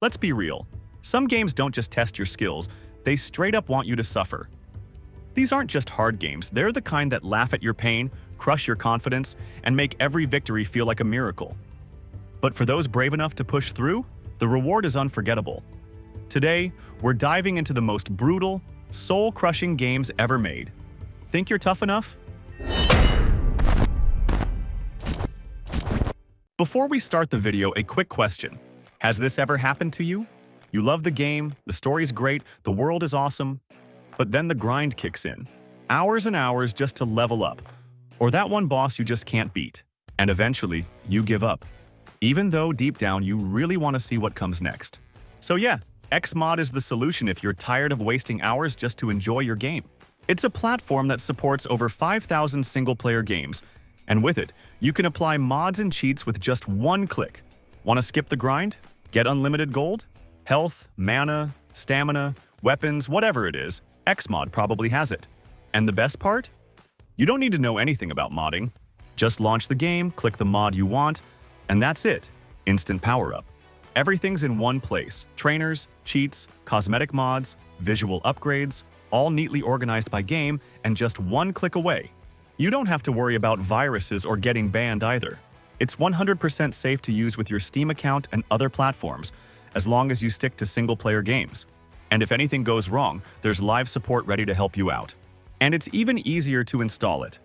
Let's be real. Some games don't just test your skills, they straight up want you to suffer. These aren't just hard games, they're the kind that laugh at your pain, crush your confidence, and make every victory feel like a miracle. But for those brave enough to push through, the reward is unforgettable. Today, we're diving into the most brutal, soul-crushing games ever made. Think you're tough enough? Before we start the video, a quick question. Has this ever happened to you? You love the game, the story's great, the world is awesome, but then the grind kicks in. Hours and hours just to level up, or that one boss you just can't beat. And eventually, you give up. Even though deep down you really want to see what comes next. So yeah, Xmod is the solution if you're tired of wasting hours just to enjoy your game. It's a platform that supports over 5,000 single-player games, and with it, you can apply mods and cheats with just one click. Want to skip the grind? Get unlimited gold? Health, mana, stamina, weapons, whatever it is, Xmod probably has it. And the best part? You don't need to know anything about modding. Just launch the game, click the mod you want, and that's it. Instant power-up. Everything's in one place. Trainers, cheats, cosmetic mods, visual upgrades, all neatly organized by game and just one click away. You don't have to worry about viruses or getting banned either. It's 100% safe to use with your Steam account and other platforms, as long as you stick to single-player games. And if anything goes wrong, there's live support ready to help you out. And it's even easier to install it.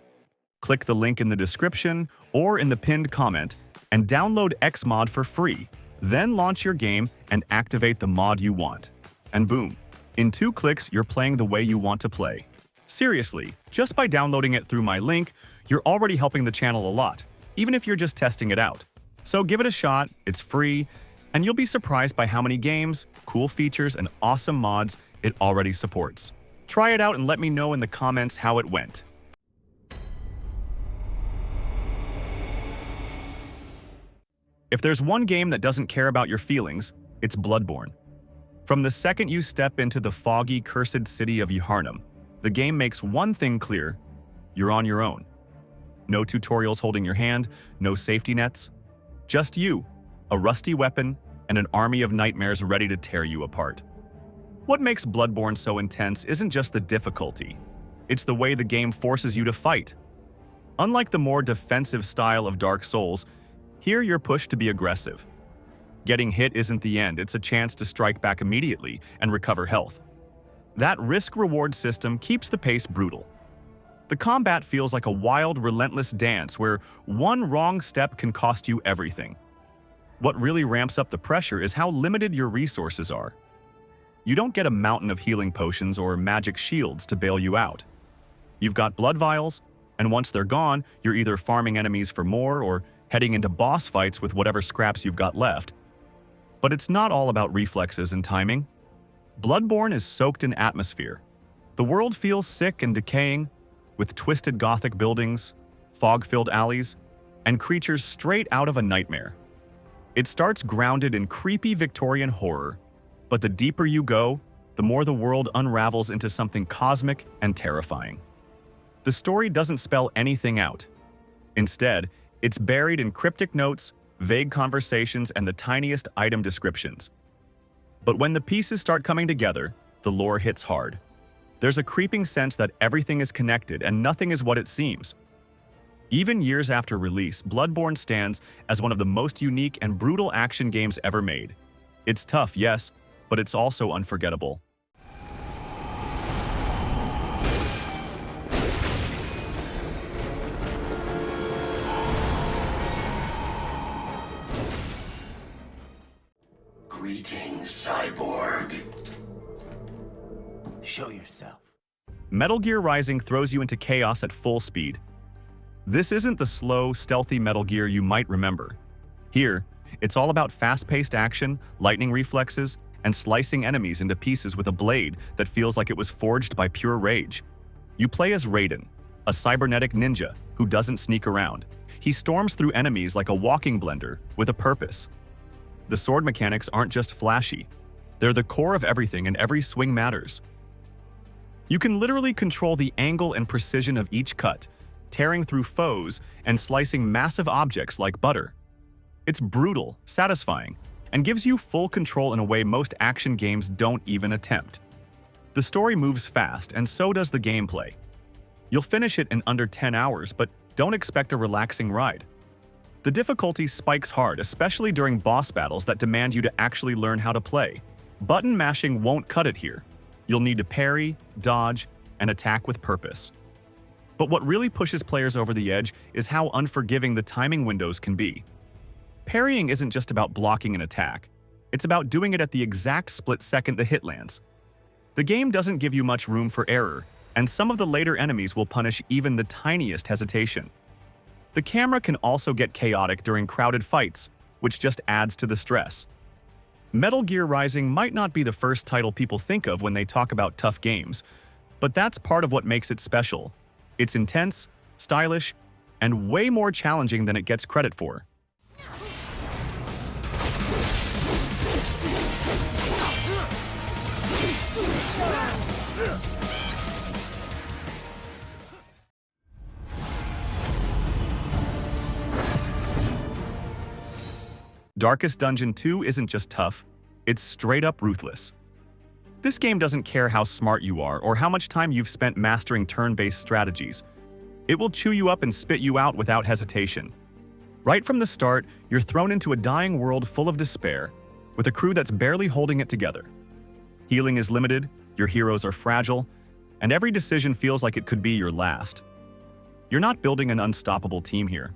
Click the link in the description or in the pinned comment and download Xmod for free. Then launch your game and activate the mod you want. And boom, in 2 clicks, you're playing the way you want to play. Seriously, just by downloading it through my link, you're already helping the channel a lot, even if you're just testing it out. So give it a shot, it's free, and you'll be surprised by how many games, cool features, and awesome mods it already supports. Try it out and let me know in the comments how it went. If there's one game that doesn't care about your feelings, it's Bloodborne. From the second you step into the foggy, cursed city of Yharnam, the game makes one thing clear: you're on your own. No tutorials holding your hand, no safety nets. Just you, a rusty weapon, and an army of nightmares ready to tear you apart. What makes Bloodborne so intense isn't just the difficulty, it's the way the game forces you to fight. Unlike the more defensive style of Dark Souls, here you're pushed to be aggressive. Getting hit isn't the end, it's a chance to strike back immediately and recover health. That risk-reward system keeps the pace brutal. The combat feels like a wild, relentless dance where one wrong step can cost you everything. What really ramps up the pressure is how limited your resources are. You don't get a mountain of healing potions or magic shields to bail you out. You've got blood vials, and once they're gone, you're either farming enemies for more or heading into boss fights with whatever scraps you've got left. But it's not all about reflexes and timing. Bloodborne is soaked in atmosphere. The world feels sick and decaying, with twisted Gothic buildings, fog-filled alleys, and creatures straight out of a nightmare. It starts grounded in creepy Victorian horror, but the deeper you go, the more the world unravels into something cosmic and terrifying. The story doesn't spell anything out. Instead, it's buried in cryptic notes, vague conversations, and the tiniest item descriptions. But when the pieces start coming together, the lore hits hard. There's a creeping sense that everything is connected and nothing is what it seems. Even years after release, Bloodborne stands as one of the most unique and brutal action games ever made. It's tough, yes, but it's also unforgettable. Greetings, cyborg. Show yourself. Metal Gear Rising throws you into chaos at full speed. This isn't the slow, stealthy Metal Gear you might remember. Here, it's all about fast-paced action, lightning reflexes, and slicing enemies into pieces with a blade that feels like it was forged by pure rage. You play as Raiden, a cybernetic ninja who doesn't sneak around. He storms through enemies like a walking blender with a purpose. The sword mechanics aren't just flashy. They're the core of everything, and every swing matters. You can literally control the angle and precision of each cut, tearing through foes and slicing massive objects like butter. It's brutal, satisfying, and gives you full control in a way most action games don't even attempt. The story moves fast, and so does the gameplay. You'll finish it in under 10 hours, but don't expect a relaxing ride. The difficulty spikes hard, especially during boss battles that demand you to actually learn how to play. Button mashing won't cut it here. You'll need to parry, dodge, and attack with purpose. But what really pushes players over the edge is how unforgiving the timing windows can be. Parrying isn't just about blocking an attack. It's about doing it at the exact split second the hit lands. The game doesn't give you much room for error, and some of the later enemies will punish even the tiniest hesitation. The camera can also get chaotic during crowded fights, which just adds to the stress. Metal Gear Rising might not be the first title people think of when they talk about tough games, but that's part of what makes it special. It's intense, stylish, and way more challenging than it gets credit for. Darkest Dungeon 2 isn't just tough, it's straight up ruthless. This game doesn't care how smart you are or how much time you've spent mastering turn-based strategies. It will chew you up and spit you out without hesitation. Right from the start, you're thrown into a dying world full of despair, with a crew that's barely holding it together. Healing is limited, your heroes are fragile, and every decision feels like it could be your last. You're not building an unstoppable team here.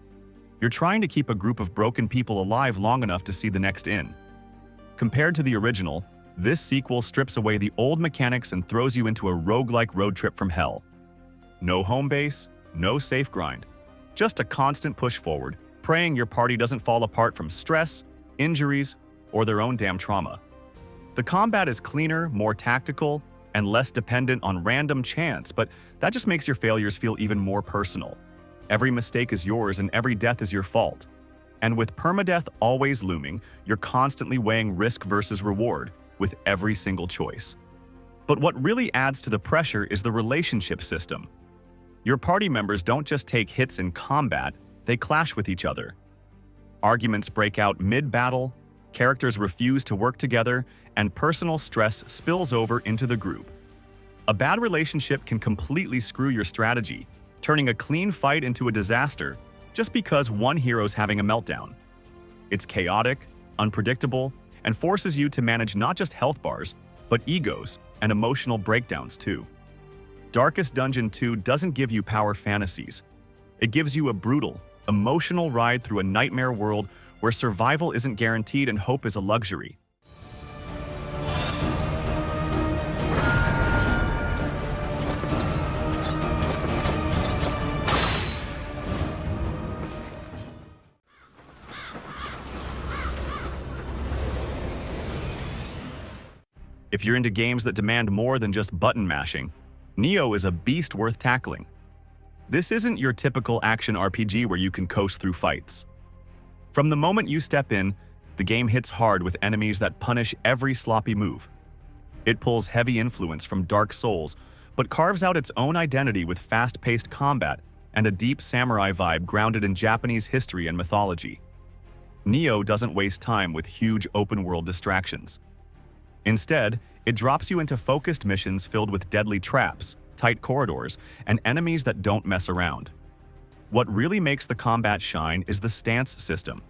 You're trying to keep a group of broken people alive long enough to see the next in. Compared to the original, this sequel strips away the old mechanics and throws you into a roguelike road trip from hell. No home base, no safe grind. Just a constant push forward, praying your party doesn't fall apart from stress, injuries, or their own damn trauma. The combat is cleaner, more tactical, and less dependent on random chance, but that just makes your failures feel even more personal. Every mistake is yours and every death is your fault. And with permadeath always looming, you're constantly weighing risk versus reward with every single choice. But what really adds to the pressure is the relationship system. Your party members don't just take hits in combat, they clash with each other. Arguments break out mid-battle, characters refuse to work together, and personal stress spills over into the group. A bad relationship can completely screw your strategy, turning a clean fight into a disaster just because one hero's having a meltdown. It's chaotic, unpredictable, and forces you to manage not just health bars, but egos and emotional breakdowns too. Darkest Dungeon 2 doesn't give you power fantasies. It gives you a brutal, emotional ride through a nightmare world where survival isn't guaranteed and hope is a luxury. If you're into games that demand more than just button mashing, Nioh is a beast worth tackling. This isn't your typical action RPG where you can coast through fights. From the moment you step in, the game hits hard with enemies that punish every sloppy move. It pulls heavy influence from Dark Souls, but carves out its own identity with fast-paced combat and a deep samurai vibe grounded in Japanese history and mythology. Nioh doesn't waste time with huge open-world distractions. Instead, it drops you into focused missions filled with deadly traps, tight corridors, and enemies that don't mess around. What really makes the combat shine is the stance system.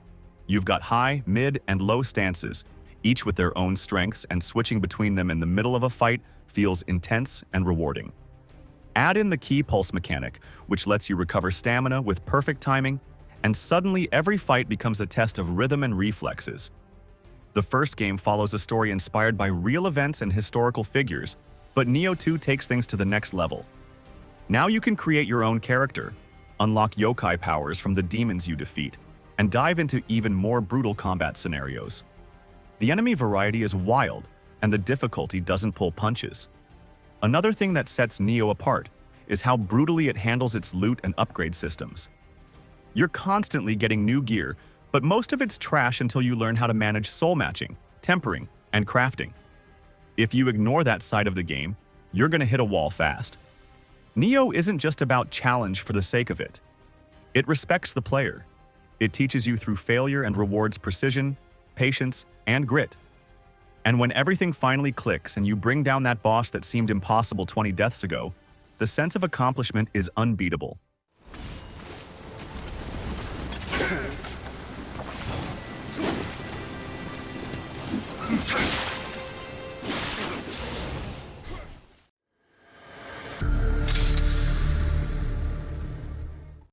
You've got high, mid, and low stances, each with their own strengths, and switching between them in the middle of a fight feels intense and rewarding. Add in the key pulse mechanic, which lets you recover stamina with perfect timing, and suddenly every fight becomes a test of rhythm and reflexes. The first game follows a story inspired by real events and historical figures, but Nioh 2 takes things to the next level. Now you can create your own character, unlock yokai powers from the demons you defeat, and dive into even more brutal combat scenarios. The enemy variety is wild, and the difficulty doesn't pull punches. Another thing that sets Nioh apart is how brutally it handles its loot and upgrade systems. You're constantly getting new gear, but most of it's trash until you learn how to manage soul matching, tempering, and crafting. If you ignore that side of the game, you're going to hit a wall fast. Nioh isn't just about challenge for the sake of it. It respects the player. It teaches you through failure and rewards precision, patience, and grit. And when everything finally clicks and you bring down that boss that seemed impossible 20 deaths ago, the sense of accomplishment is unbeatable.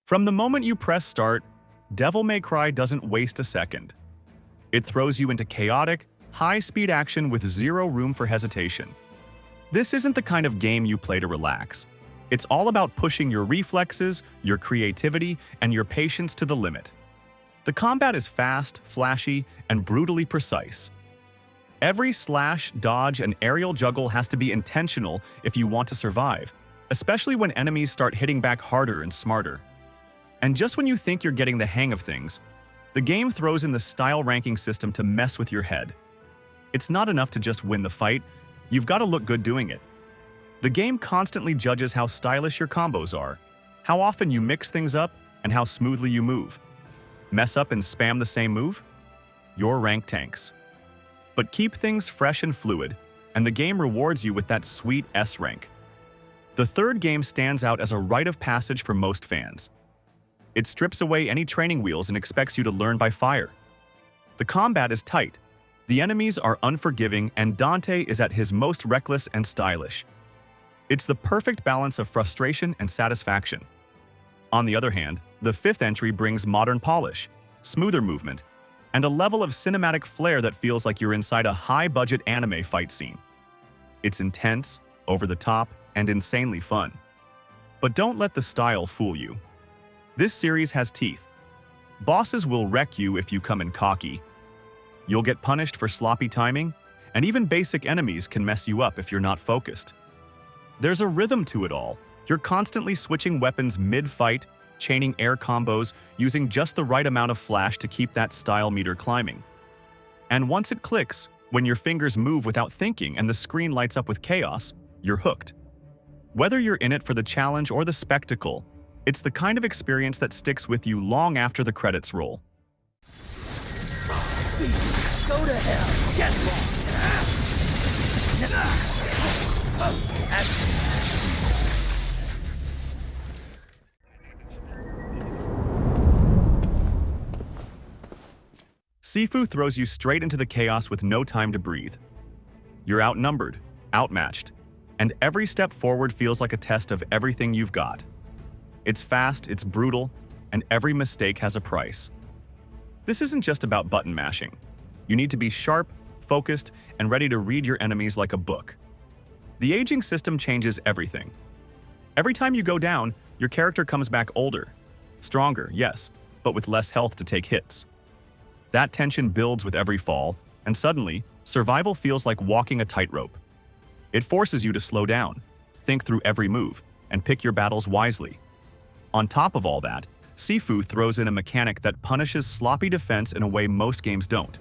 From the moment you press start, Devil May Cry doesn't waste a second. It throws you into chaotic, high-speed action with zero room for hesitation. This isn't the kind of game you play to relax. It's all about pushing your reflexes, your creativity, and your patience to the limit. The combat is fast, flashy, and brutally precise. Every slash, dodge, and aerial juggle has to be intentional if you want to survive, especially when enemies start hitting back harder and smarter. And just when you think you're getting the hang of things, the game throws in the style ranking system to mess with your head. It's not enough to just win the fight, you've got to look good doing it. The game constantly judges how stylish your combos are, how often you mix things up, and how smoothly you move. Mess up and spam the same move? Your rank tanks. But keep things fresh and fluid, and the game rewards you with that sweet S rank. The third game stands out as a rite of passage for most fans. It strips away any training wheels and expects you to learn by fire. The combat is tight, the enemies are unforgiving, and Dante is at his most reckless and stylish. It's the perfect balance of frustration and satisfaction. On the other hand, the fifth entry brings modern polish, smoother movement, and a level of cinematic flair that feels like you're inside a high-budget anime fight scene. It's intense, over the top, and insanely fun. But don't let the style fool you. This series has teeth. Bosses will wreck you if you come in cocky. You'll get punished for sloppy timing, and even basic enemies can mess you up if you're not focused. There's a rhythm to it all. You're constantly switching weapons mid-fight, chaining air combos, using just the right amount of flash to keep that style meter climbing. And once it clicks, when your fingers move without thinking and the screen lights up with chaos, you're hooked. Whether you're in it for the challenge or the spectacle, it's the kind of experience that sticks with you long after the credits roll. Go to hell! Get Sifu throws you straight into the chaos with no time to breathe. You're outnumbered, outmatched, and every step forward feels like a test of everything you've got. It's fast, it's brutal, and every mistake has a price. This isn't just about button mashing. You need to be sharp, focused, and ready to read your enemies like a book. The aging system changes everything. Every time you go down, your character comes back older. Stronger, yes, but with less health to take hits. That tension builds with every fall, and suddenly, survival feels like walking a tightrope. It forces you to slow down, think through every move, and pick your battles wisely. On top of all that, Sifu throws in a mechanic that punishes sloppy defense in a way most games don't.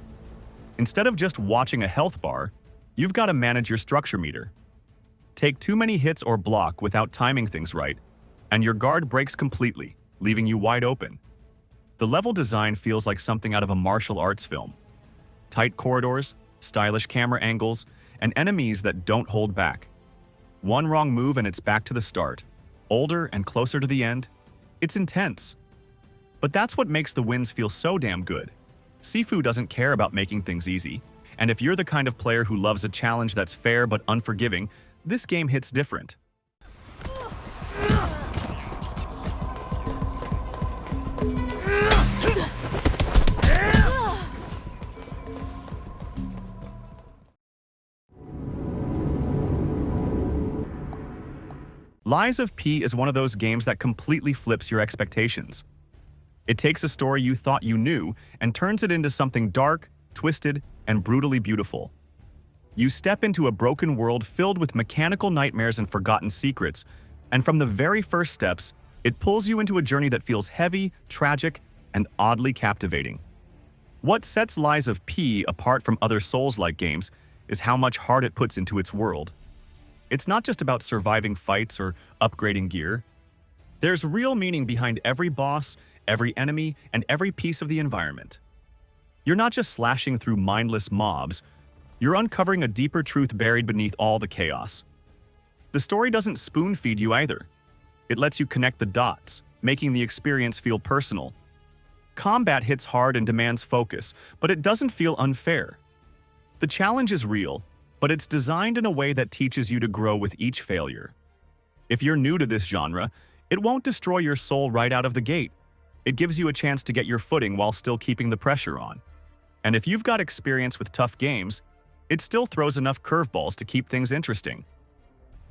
Instead of just watching a health bar, you've got to manage your structure meter. Take too many hits or block without timing things right, and your guard breaks completely, leaving you wide open. The level design feels like something out of a martial arts film. Tight corridors, stylish camera angles, and enemies that don't hold back. One wrong move and it's back to the start. Older and closer to the end. It's intense. But that's what makes the wins feel so damn good. Sifu doesn't care about making things easy, and if you're the kind of player who loves a challenge that's fair but unforgiving, this game hits different. Lies of P is one of those games that completely flips your expectations. It takes a story you thought you knew and turns it into something dark, twisted, and brutally beautiful. You step into a broken world filled with mechanical nightmares and forgotten secrets, and from the very first steps, it pulls you into a journey that feels heavy, tragic, and oddly captivating. What sets Lies of P apart from other Souls-like games is how much heart it puts into its world. It's not just about surviving fights or upgrading gear. There's real meaning behind every boss, every enemy, and every piece of the environment. You're not just slashing through mindless mobs, you're uncovering a deeper truth buried beneath all the chaos. The story doesn't spoon-feed you either. It lets you connect the dots, making the experience feel personal. Combat hits hard and demands focus, but it doesn't feel unfair. The challenge is real, but it's designed in a way that teaches you to grow with each failure. If you're new to this genre, it won't destroy your soul right out of the gate. It gives you a chance to get your footing while still keeping the pressure on. And if you've got experience with tough games, it still throws enough curveballs to keep things interesting.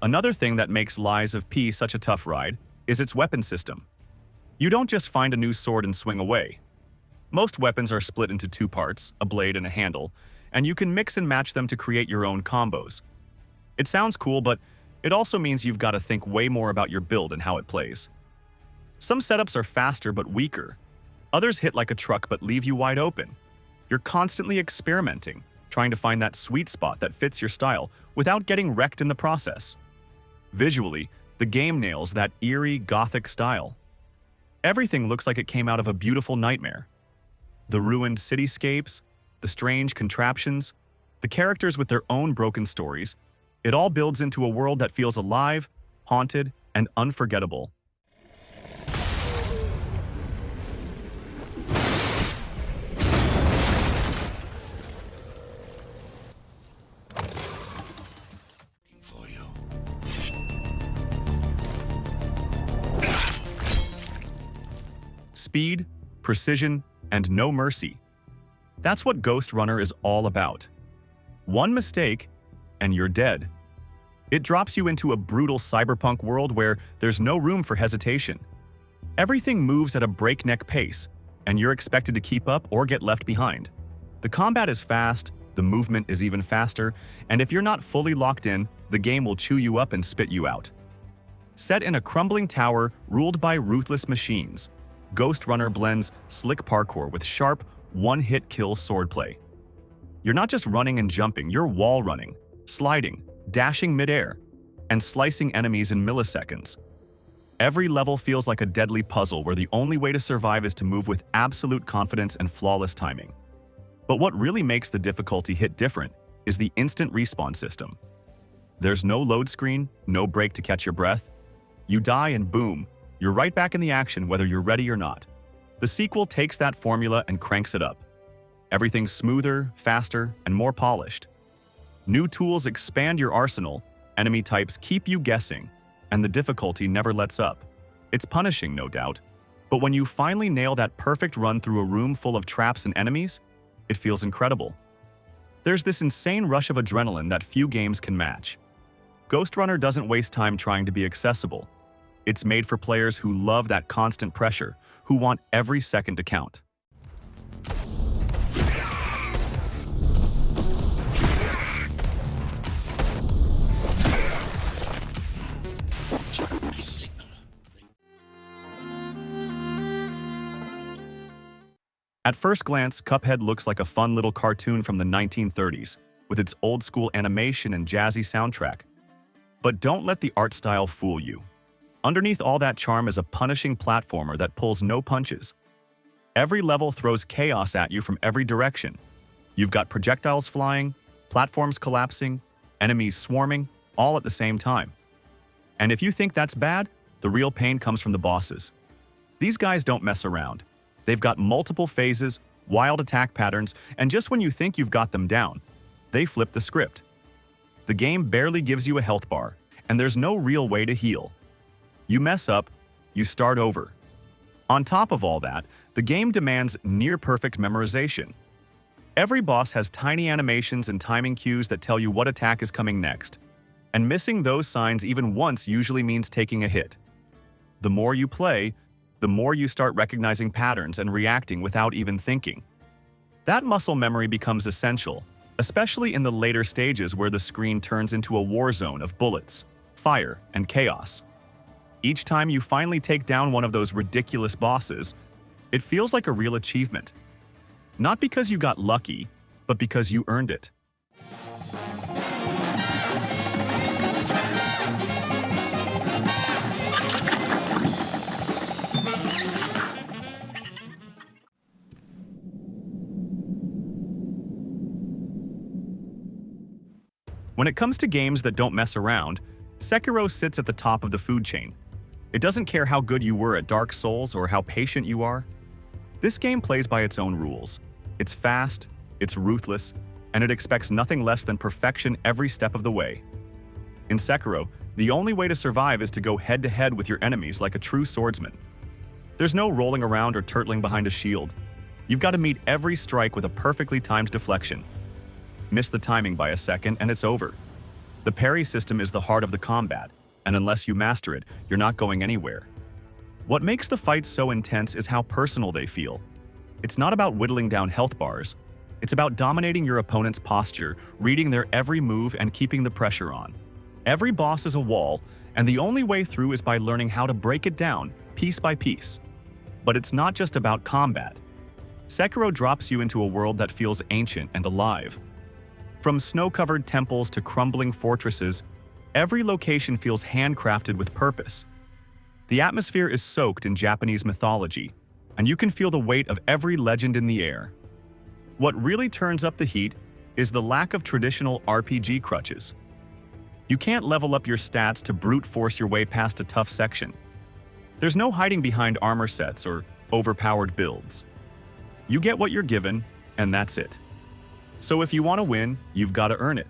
Another thing that makes Lies of P such a tough ride is its weapon system. You don't just find a new sword and swing away. Most weapons are split into two parts, a blade and a handle, and you can mix and match them to create your own combos. It sounds cool, but it also means you've got to think way more about your build and how it plays. Some setups are faster but weaker. Others hit like a truck but leave you wide open. You're constantly experimenting, trying to find that sweet spot that fits your style without getting wrecked in the process. Visually, the game nails that eerie, gothic style. Everything looks like it came out of a beautiful nightmare. The ruined cityscapes, the strange contraptions, the characters with their own broken stories, it all builds into a world that feels alive, haunted, and unforgettable. For you. Speed, precision, and no mercy. That's what Ghost Runner is all about. One mistake, and you're dead. It drops you into a brutal cyberpunk world where there's no room for hesitation. Everything moves at a breakneck pace, and you're expected to keep up or get left behind. The combat is fast, the movement is even faster, and if you're not fully locked in, the game will chew you up and spit you out. Set in a crumbling tower ruled by ruthless machines, Ghost Runner blends slick parkour with sharp, one-hit kill swordplay. You're not just running and jumping, you're wall running, sliding, dashing midair, and slicing enemies in milliseconds. Every level feels like a deadly puzzle where the only way to survive is to move with absolute confidence and flawless timing. But what really makes the difficulty hit different is the instant respawn system. There's no load screen, no break to catch your breath. You die and boom, you're right back in the action whether you're ready or not. The sequel takes that formula and cranks it up. Everything's smoother, faster, and more polished. New tools expand your arsenal, enemy types keep you guessing, and the difficulty never lets up. It's punishing, no doubt, but when you finally nail that perfect run through a room full of traps and enemies, it feels incredible. There's this insane rush of adrenaline that few games can match. Ghost Runner doesn't waste time trying to be accessible. It's made for players who love that constant pressure, who want every second to count. At first glance, Cuphead looks like a fun little cartoon from the 1930s, with its old-school animation and jazzy soundtrack. But don't let the art style fool you. Underneath all that charm is a punishing platformer that pulls no punches. Every level throws chaos at you from every direction. You've got projectiles flying, platforms collapsing, enemies swarming, all at the same time. And if you think that's bad, the real pain comes from the bosses. These guys don't mess around. They've got multiple phases, wild attack patterns, and just when you think you've got them down, they flip the script. The game barely gives you a health bar, and there's no real way to heal. You mess up, you start over. On top of all that, the game demands near-perfect memorization. Every boss has tiny animations and timing cues that tell you what attack is coming next, and missing those signs even once usually means taking a hit. The more you play, the more you start recognizing patterns and reacting without even thinking. That muscle memory becomes essential, especially in the later stages where the screen turns into a war zone of bullets, fire, and chaos. Each time you finally take down one of those ridiculous bosses, it feels like a real achievement. Not because you got lucky, but because you earned it. When it comes to games that don't mess around, Sekiro sits at the top of the food chain. It doesn't care how good you were at Dark Souls or how patient you are. This game plays by its own rules. It's fast, it's ruthless, and it expects nothing less than perfection every step of the way. In Sekiro, the only way to survive is to go head-to-head with your enemies like a true swordsman. There's no rolling around or turtling behind a shield. You've got to meet every strike with a perfectly timed deflection. Miss the timing by a second and it's over. The parry system is the heart of the combat, and unless you master it, you're not going anywhere. What makes the fights so intense is how personal they feel. It's not about whittling down health bars. It's about dominating your opponent's posture, reading their every move, and keeping the pressure on. Every boss is a wall, and the only way through is by learning how to break it down, piece by piece. But it's not just about combat. Sekiro drops you into a world that feels ancient and alive. From snow-covered temples to crumbling fortresses, every location feels handcrafted with purpose. The atmosphere is soaked in Japanese mythology, and you can feel the weight of every legend in the air. What really turns up the heat is the lack of traditional RPG crutches. You can't level up your stats to brute force your way past a tough section. There's no hiding behind armor sets or overpowered builds. You get what you're given, and that's it. So if you want to win, you've got to earn it.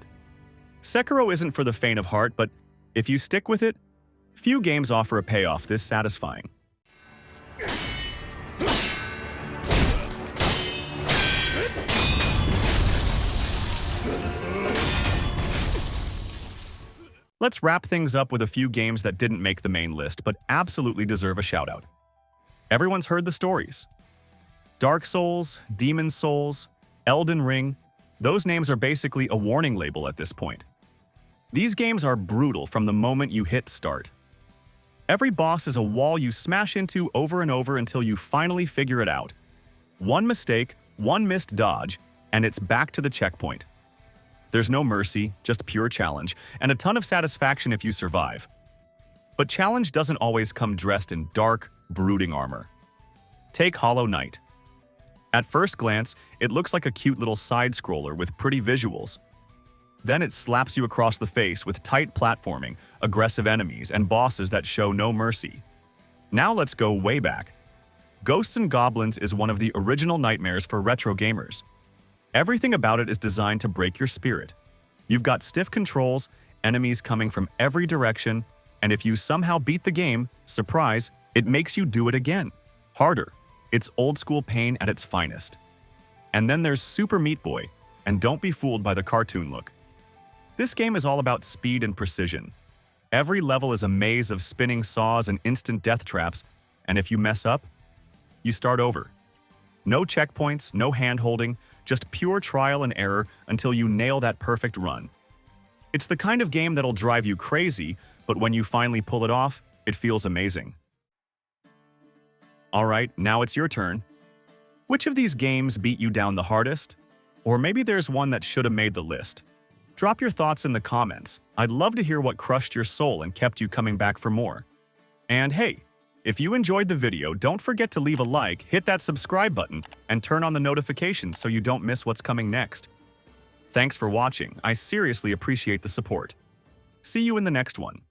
Sekiro isn't for the faint of heart, but if you stick with it, few games offer a payoff this satisfying. Let's wrap things up with a few games that didn't make the main list but absolutely deserve a shout-out. Everyone's heard the stories. Dark Souls, Demon Souls, Elden Ring, those names are basically a warning label at this point. These games are brutal from the moment you hit start. Every boss is a wall you smash into over and over until you finally figure it out. One mistake, one missed dodge, and it's back to the checkpoint. There's no mercy, just pure challenge, and a ton of satisfaction if you survive. But challenge doesn't always come dressed in dark, brooding armor. Take Hollow Knight. At first glance, it looks like a cute little side-scroller with pretty visuals. Then it slaps you across the face with tight platforming, aggressive enemies, and bosses that show no mercy. Now let's go way back. Ghosts and Goblins is one of the original nightmares for retro gamers. Everything about it is designed to break your spirit. You've got stiff controls, enemies coming from every direction, and if you somehow beat the game, surprise, it makes you do it again. Harder. It's old-school pain at its finest. And then there's Super Meat Boy, and don't be fooled by the cartoon look. This game is all about speed and precision. Every level is a maze of spinning saws and instant death traps, and if you mess up, you start over. No checkpoints, no hand-holding, just pure trial and error until you nail that perfect run. It's the kind of game that'll drive you crazy, but when you finally pull it off, it feels amazing. Alright, now it's your turn. Which of these games beat you down the hardest? Or maybe there's one that should have made the list. Drop your thoughts in the comments. I'd love to hear what crushed your soul and kept you coming back for more. And hey, if you enjoyed the video, don't forget to leave a like, hit that subscribe button, and turn on the notifications so you don't miss what's coming next. Thanks for watching. I seriously appreciate the support. See you in the next one.